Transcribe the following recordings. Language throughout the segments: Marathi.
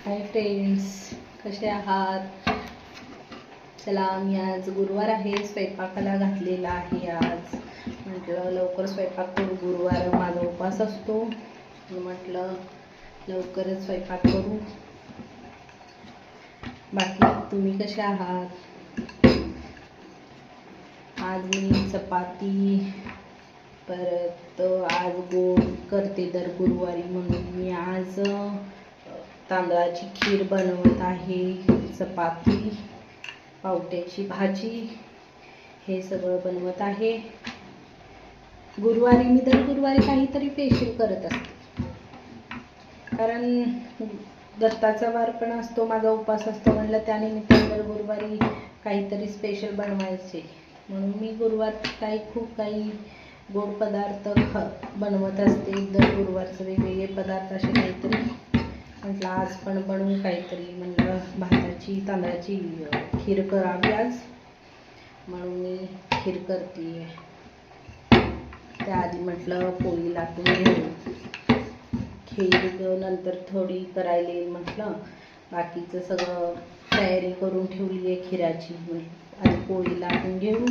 हाय फ्रेंड्स, कसे आहात? चला, मी आज गुरुवार आहे, स्वयंपाकाला घातलेला आहे. आज म्हटलं लवकर स्वयंपाक करू, गुरुवार माझा उपवास असतो. म्हटलं लवकरच स्वयंपाक करू. बाकी तुम्ही कसे आहात? आज मी चपाती, परत आज गोड करते दर गुरुवारी, म्हणून मी आज तांदळाची खीर बनवत आहे, चपाती, पावट्याची भाजी, हे सगळं बनवत आहे. गुरुवारी मी दर गुरुवारी काहीतरी स्पेशल करत असते, कारण दत्ताचा वार पण असतो, माझा उपवास असतो. म्हणलं त्यानिमित्ताने दर गुरुवारी काहीतरी स्पेशल बनवायचे, म्हणून मी गुरुवार खूप काही गोड पदार्थ बनवत असते. दर गुरुवारचे वेगवेगळे पदार्थ असे काहीतरी. म्हटलं आज पण बनवू काहीतरी. म्हणलं भाताची तांदळाची खीर करावी आज, म्हणून मी खीर करते. त्याआधी म्हटलं पोळी लाटून घेऊ, खीर नंतर थोडी करायला येईल. म्हटलं बाकीचं सगळं तयारी करून ठेवली आहे खीराची. आधी पोळी लाटून घेऊ.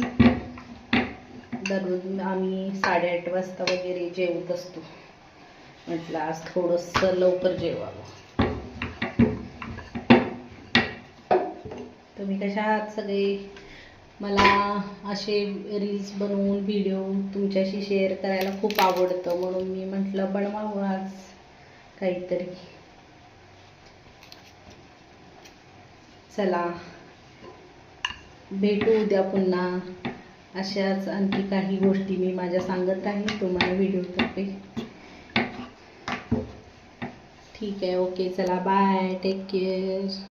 दररोज आम्ही 8:30 वाजता वगैरे जेवत असतो. म्हटलं आज थोडंसं लवकर जेवावं. तुम्ही कशा आहात सगळे? मला असे रील्स बनवून व्हिडिओ तुमच्याशी शेअर करायला खूप आवडतं, म्हणून मी म्हटलं बनवावं आज काहीतरी. चला, भेटू उद्या पुन्हा. अशाच आणखी काही गोष्टी मी माझ्या सांगत राहील तुम्हाला व्हिडिओतर्फे. ठीक आहे, ओके, चला, बाय, टेक केअर.